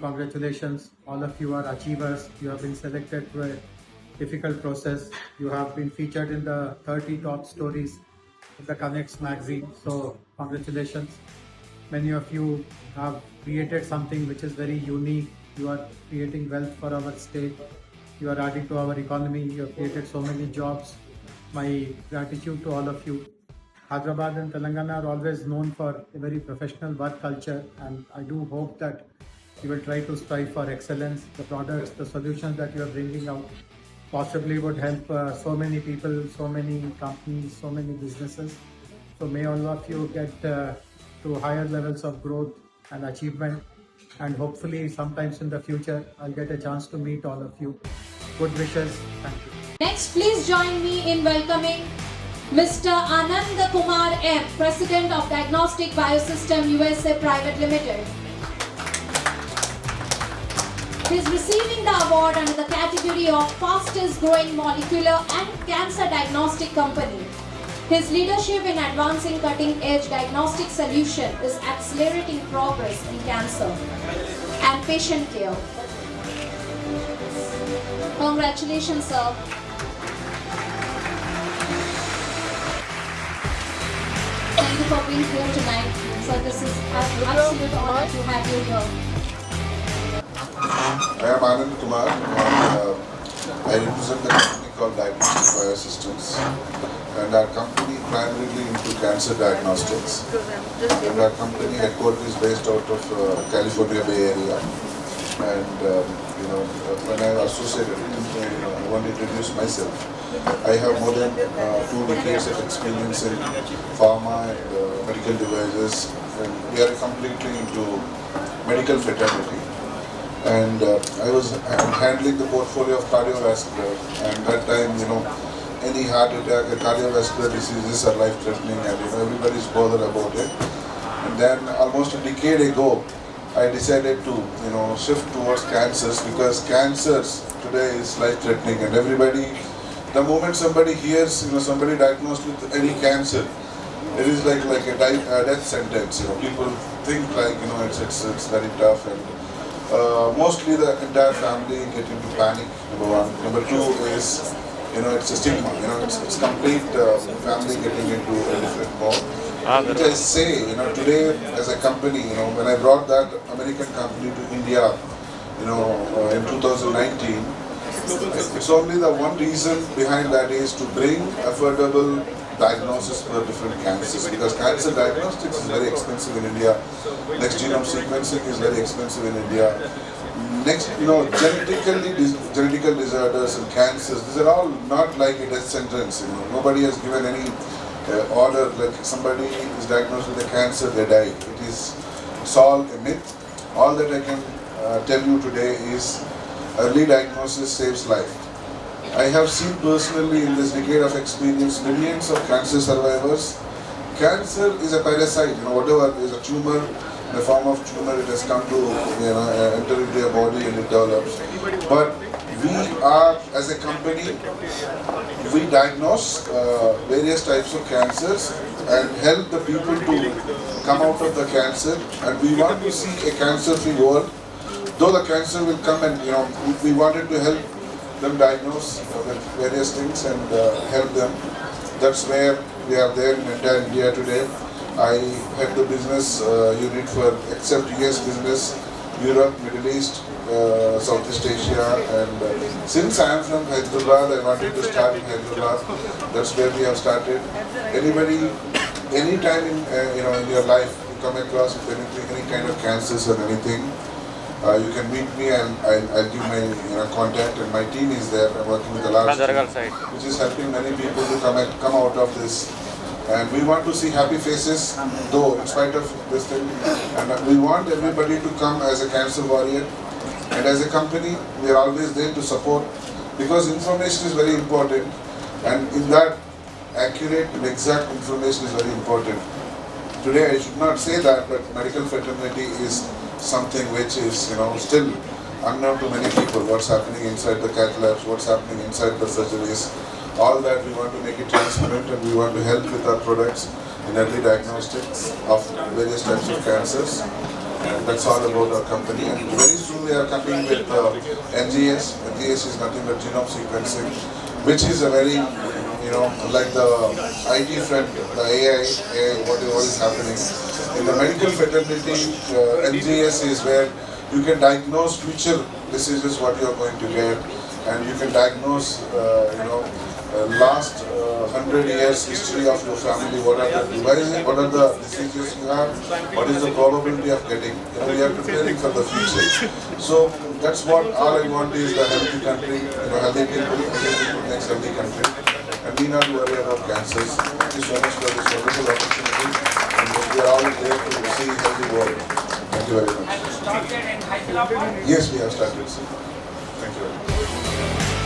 congratulations. All of you are achievers. You have been selected through a difficult process. You have been featured in the 30 top stories of the Connects magazine. So congratulations. Many of you have created something which is very unique. You are creating wealth for our state. You are adding to our economy. You have created so many jobs. My gratitude to all of you. Hyderabad and Telangana are always known for a very professional work culture, and I do hope that you will try to strive for excellence. The products, the solutions that you are bringing out possibly would help so many people, so many companies, so many businesses. So may all of you get to higher levels of growth and achievement, and hopefully sometimes in the future I'll get a chance to meet all of you. Good wishes. Thank you. Next, please join me in welcoming Mr. Anand Kumar M, President of Diagnostic Biosystem USA Private Limited. He is receiving the award under the category of Fastest Growing Molecular and Cancer Diagnostic Company. His leadership in advancing cutting-edge diagnostic solution is accelerating progress in cancer and patient care. Congratulations, sir. Thank you for being here tonight. So this is an absolute honor to have you here. I am Anand Kumar and I represent the company called Diagnostic Biosystems, and our company primarily into cancer diagnostics, and our company headquarters is based out of California Bay Area. And when I associated I want to introduce myself. I have more than 2 decades of experience in pharma and medical devices, and we are completely into medical fraternity. And I'm handling the portfolio of cardiovascular, and that time, any heart attack and cardiovascular diseases are life-threatening, and everybody's bothered about it. And then almost a decade ago, I decided to shift towards cancers, because cancers today is life-threatening, and everybody, the moment somebody hears somebody diagnosed with any cancer, it is like a death sentence. People think like it's very tough, and mostly the entire family get into panic. Number one. Number two is it's a stigma. It's complete family getting into a different mode. Which I say, today as a company, when I brought that American company to India, in 2019, it's only the one reason behind that is to bring affordable diagnosis for different cancers, because cancer diagnostics is very expensive in India. Next genome sequencing is very expensive in India. Next, genetical disorders and cancers, these are all not like a death sentence. Nobody has given any order like somebody is diagnosed with a cancer, they die. It's all a myth. All that I can tell you today is early diagnosis saves life. I have seen personally in this decade of experience millions of cancer survivors. Cancer is a parasite, whatever is a tumor, in the form of tumor, it has come to enter into your body and it develops. But we are, as a company, we diagnose various types of cancers and help the people to come out of the cancer, and we want to see a cancer-free world. Though the cancer will come, and we wanted to help them diagnose with various things and help them. That's where we are there in entire India today. I head the business unit for except US business, Europe, Middle East, Southeast Asia, and since I am from Hyderabad, I wanted to start in Hyderabad. That's where we have started. Anybody, anytime in your life you come across with anything, any kind of cancers or anything, you can meet me, and I'll give my contact, and my team is there. I'm working with a large team, which is helping many people to come out of this. And we want to see happy faces, though in spite of this thing. And we want everybody to come as a cancer warrior. And as a company, we are always there to support, because information is very important. And in that, accurate and exact information is very important. Today, I should not say that, but medical fraternity is something which is still unknown to many people. What's happening inside the cath labs, what's happening inside the surgeries, all that we want to make it transparent, and we want to help with our products in early diagnostics of various types of cancers. And that's all about our company. And very soon we are coming with NGS. NGS is nothing but genome sequencing, which is a very, like the IT front, the AI what is happening. In the medical fraternity, NGS is where you can diagnose future diseases, what you are going to get, and you can diagnose, last 100 years history of your family, what are the devices, what are the diseases you have, what is the probability of getting. We are preparing for the future. So that's what all I want is the healthy country, healthy people makes healthy country, and we not worry about cancers. Thank you so much for this wonderful opportunity, and we are all there to see healthy world. Thank you very much. Have you started in Hyderabad? Yes, we have started. Sir. Thank you very much.